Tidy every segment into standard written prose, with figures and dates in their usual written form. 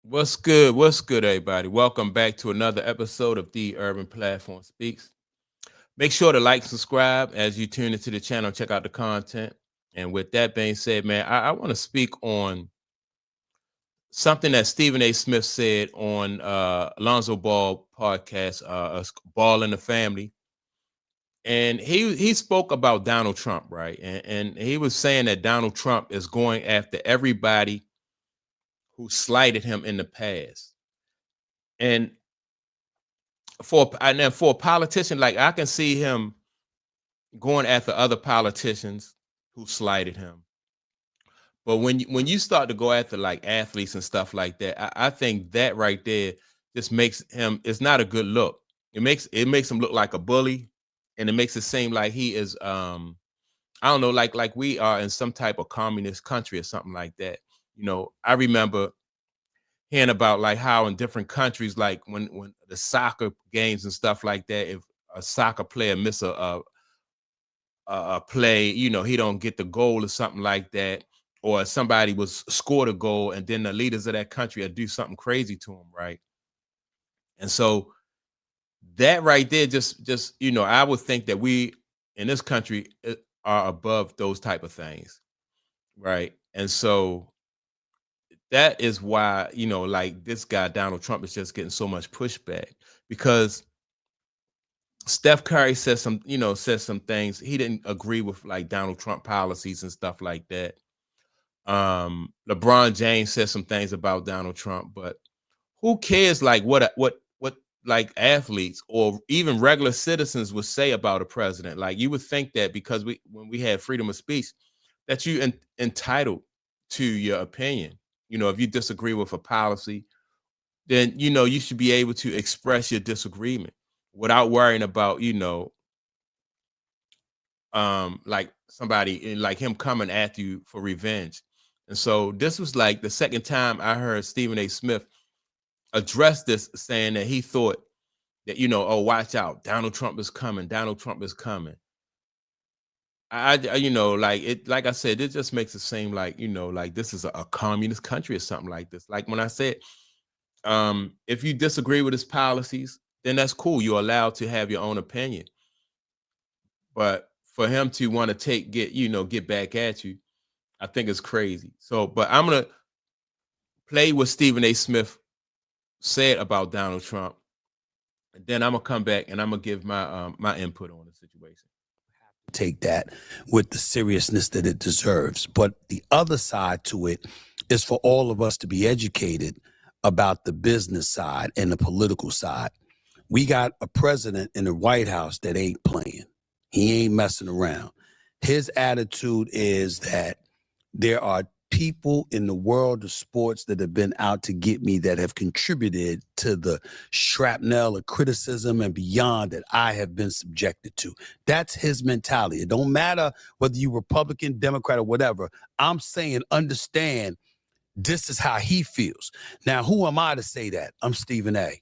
What's good? What's good, everybody? Welcome back to another episode of The Urban Platform Speaks. Make sure to like, subscribe as you tune into the channel, check out the content. And with that being said, man, I want to speak on something that Stephen A. Smith said on Alonzo Ball podcast, Ball in the Family. And he spoke about Donald Trump, right? And he was saying that Donald Trump is going after everybody who slighted him in the past. And for a politician, like I can see him going after other politicians who slighted him. But when you start to go after like athletes and stuff like that, I think that right there just makes him. It's not a good look. It makes him look like a bully, and it makes it seem like he is. I don't know, like we are in some type of communist country or something like that. I remember hearing about like how in different countries, like when the soccer games and stuff like that, if a soccer player miss a play, he don't get the goal or something like that, or somebody was scored a goal, and then the leaders of that country will do something crazy to him, right? And so that right there, just I would think that we in this country are above those type of things, right? And so that is why like this guy Donald Trump is just getting so much pushback because Steph Curry says some things he didn't agree with, like Donald Trump policies and stuff like that. LeBron James says some things about Donald Trump, but who cares like what like athletes or even regular citizens would say about a president? Like you would think that because when we had freedom of speech that you entitled to your opinion. If you disagree with a policy, then you should be able to express your disagreement without worrying about like somebody like him coming after you for revenge. And so this was like the second time I heard Stephen A. Smith address this, saying that he thought that oh, watch out, Donald Trump is coming, Donald Trump is coming. Like it, like I said, it just makes it seem like like this is a communist country or something like this. Like when I said, if you disagree with his policies, then that's cool, you're allowed to have your own opinion. But for him to want to get back at you, I think it's crazy. So, but I'm gonna play what Stephen A. Smith said about Donald Trump, and then I'm gonna come back and I'm gonna give my input on the situation. Take that with the seriousness that it deserves. But the other side to it is for all of us to be educated about the business side and the political side. We got a president in the White House that ain't playing. He ain't messing around. His attitude is that there are people in the world of sports that have been out to get me that have contributed to the shrapnel of criticism and beyond that I have been subjected to. That's his mentality. It don't matter whether you Republican, Democrat, or whatever. I'm saying understand this is how he feels. Now, who am I to say that? I'm Stephen A.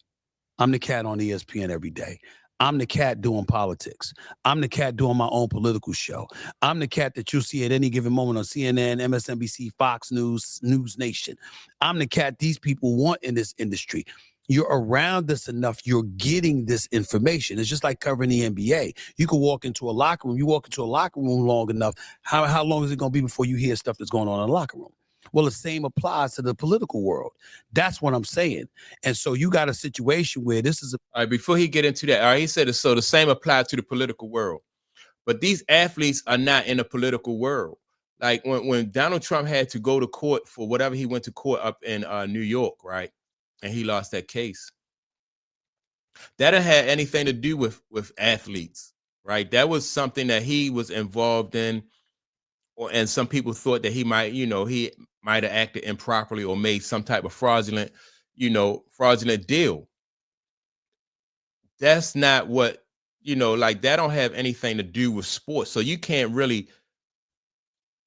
I'm the cat on ESPN every day. I'm the cat doing politics. I'm the cat doing my own political show. I'm the cat that you'll see at any given moment on CNN, MSNBC, Fox News, News Nation. I'm the cat these people want in this industry. You're around this enough, you're getting this information. It's just like covering the NBA. You can walk into a locker room. You walk into a locker room long enough. How long is it going to be before you hear stuff that's going on in the locker room? Well, the same applies to the political world. That's what I'm saying. And so you got a situation where this is All right, before he get into that, all right, he said so the same applies to the political world. But these athletes are not in the political world. Like when Donald Trump had to go to court for whatever he went to court up in New York, right? And he lost that case. That didn't have anything to do with athletes, right? That was something that he was involved in, and some people thought that he might have acted improperly or made some type of fraudulent deal. That's not what like that don't have anything to do with sports. So you can't really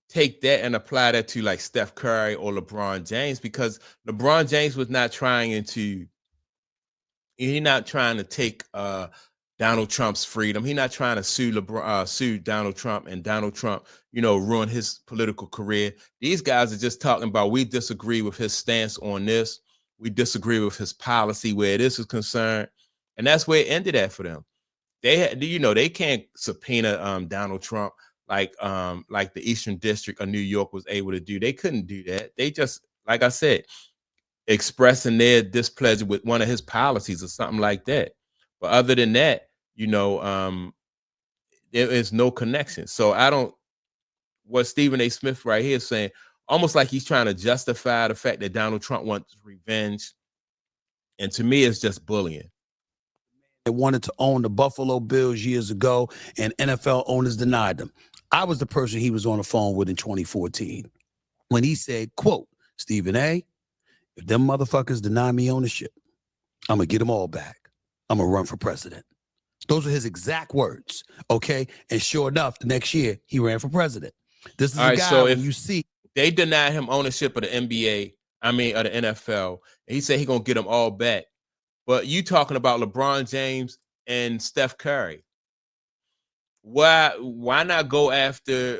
take that and apply that to like Steph Curry or LeBron James, because LeBron James was not trying to he's not trying to take Donald Trump's freedom. He's not trying to sue Donald Trump, and Donald Trump, ruin his political career. These guys are just talking about we disagree with his stance on this, we disagree with his policy where this is concerned. And that's where it ended at for them. They had, they can't subpoena Donald Trump like the Eastern District of New York was able to do. They couldn't do that. They just, like I said, expressing their displeasure with one of his policies or something like that. But other than that, there is no connection. So I don't, what Stephen A. Smith right here is saying, almost like he's trying to justify the fact that Donald Trump wants revenge. And to me, it's just bullying. They wanted to own the Buffalo Bills years ago, and NFL owners denied them. I was the person he was on the phone with in 2014 when he said, quote, Stephen A., if them motherfuckers deny me ownership, I'm going to get them all back. I'm going to run for president. Those are his exact words, okay? And sure enough, the next year, he ran for president. This is a guy, so if you see, they denied him ownership of the NBA, of the NFL, and he said he's going to get them all back. But you talking about LeBron James and Steph Curry. Why not go after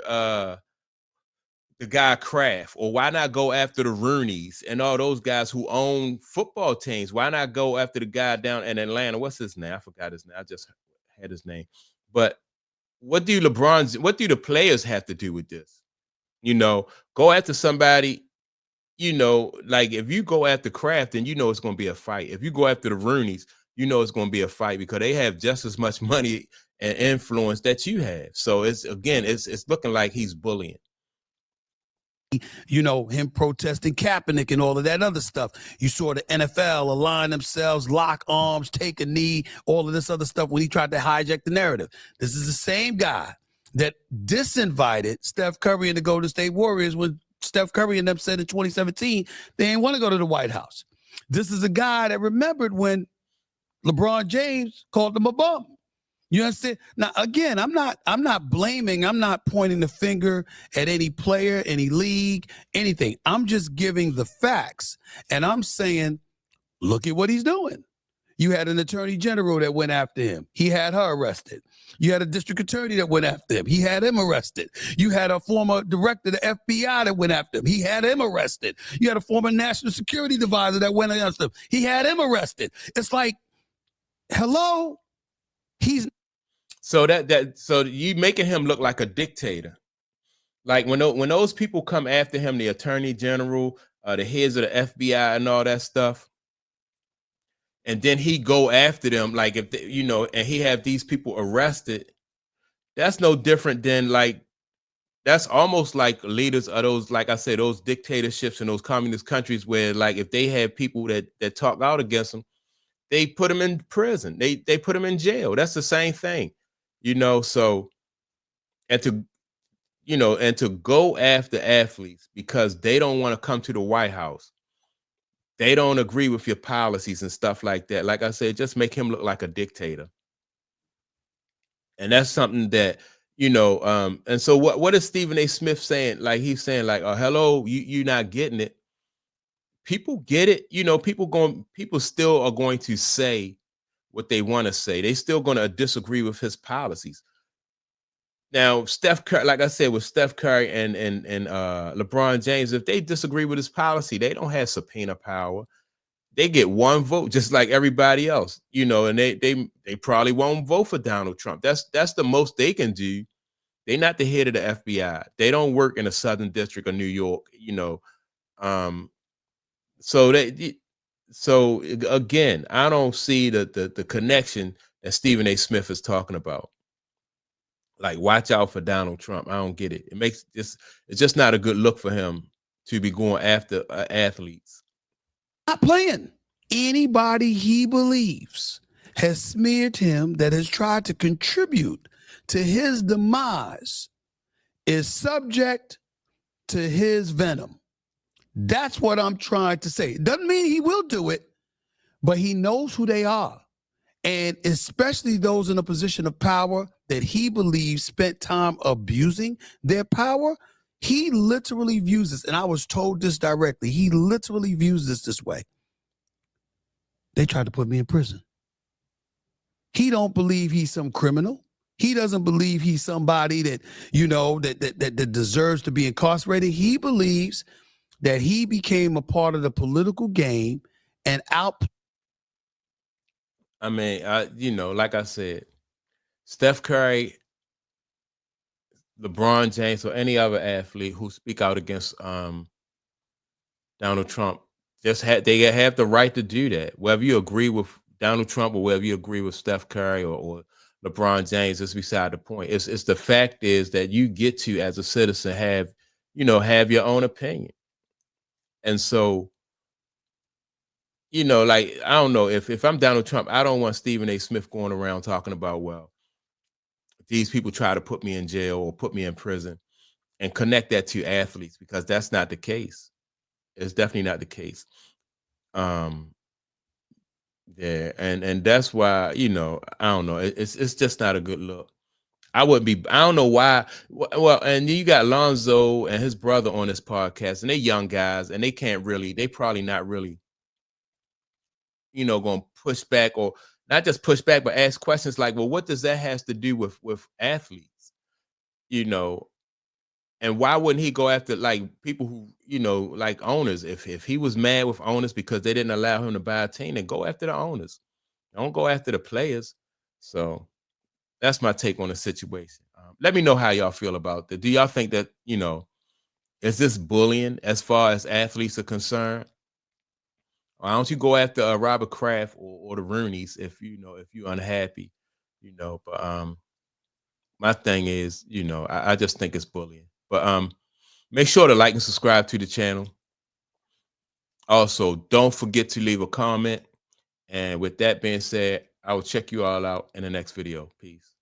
the guy Kraft? Or why not go after the Rooneys and all those guys who own football teams? Why not go after the guy down in Atlanta? What's his name? I forgot his name. I just had his name. But what do the players have to do with this? Go after somebody. Like if you go after Kraft, then it's going to be a fight. If you go after the Rooneys, it's going to be a fight because they have just as much money and influence that you have. So it's looking like he's bullying. Him protesting Kaepernick and all of that other stuff. You saw the NFL align themselves, lock arms, take a knee, all of this other stuff when he tried to hijack the narrative. This is the same guy that disinvited Steph Curry and the Golden State Warriors when Steph Curry and them said in 2017 they ain't want to go to the White House. This is a guy that remembered when LeBron James called him a bum. You understand? Now, again, I'm not blaming, I'm not pointing the finger at any player, any league, anything. I'm just giving the facts. And I'm saying, look at what he's doing. You had an attorney general that went after him. He had her arrested. You had a district attorney that went after him. He had him arrested. You had a former director of the FBI that went after him. He had him arrested. You had a former national security advisor that went after him. He had him arrested. It's like, hello? So so you making him look like a dictator. Like when those people come after him, the attorney general, the heads of the FBI and all that stuff, and then he go after them, like if they, and he have these people arrested, that's no different than that's almost like leaders of those, like I said, those dictatorships in those communist countries where like if they have people that talk out against them, they put them in prison, they put them in jail. That's the same thing, so and to go after athletes because they don't want to come to the White House. They don't agree with your policies and stuff like that. Like I said, just make him look like a dictator. And that's something that, and so what is Stephen A. Smith saying? Like he's saying like, oh, hello, you're not getting it. People get it. People still are going to say what they want to say. They still going to disagree with his policies. Now, Steph Curry, like I said, with Steph Curry and LeBron James, if they disagree with his policy, they don't have subpoena power. They get one vote, just like everybody else, and they probably won't vote for Donald Trump. That's the most they can do. They're not the head of the FBI. They don't work in the Southern District of New York, So again, I don't see the connection that Stephen A. Smith is talking about. Like, watch out for Donald Trump. I don't get it. It's just not a good look for him to be going after athletes. Not playing. Anybody he believes has smeared him, that has tried to contribute to his demise, is subject to his venom. That's what I'm trying to say. Doesn't mean he will do it, but he knows who they are. And especially those in a position of power that he believes spent time abusing their power, he literally views this, and I was told this directly, he literally views this way. They tried to put me in prison. He don't believe he's some criminal. He doesn't believe he's somebody that, that deserves to be incarcerated. He believes that he became a part of the political game And out. I mean, you know, like I said, Steph Curry, LeBron James, or any other athlete who speak out against Donald Trump, they have the right to do that. Whether you agree with Donald Trump or whether you agree with Steph Curry or LeBron James, is beside the point. It's the fact is that you get to, as a citizen, have your own opinion. And so, like, I don't know, if I'm Donald Trump, I don't want Stephen A. Smith going around talking about, well, these people try to put me in jail or put me in prison, and connect that to athletes, because that's not the case. It's definitely not the case. Yeah, and that's why, I don't know. It's just not a good look. I wouldn't be. I don't know why. Well, and you got Lonzo and his brother on this podcast, and they young guys, and they can't really. They probably not really, going to push back, or not just push back, but ask questions like, well, what does that has to do with athletes? And why wouldn't he go after, like, people who, like owners? If he was mad with owners because they didn't allow him to buy a team, then go after the owners. Don't go after the players. So that's my take on the situation. Let me know how y'all feel about that. Do y'all think that, is this bullying as far as athletes are concerned? Why don't you go after Robert Kraft or the Rooneys if you're unhappy, But my thing is, I just think it's bullying. But make sure to like and subscribe to the channel. Also, don't forget to leave a comment. And with that being said, I will check you all out in the next video. Peace.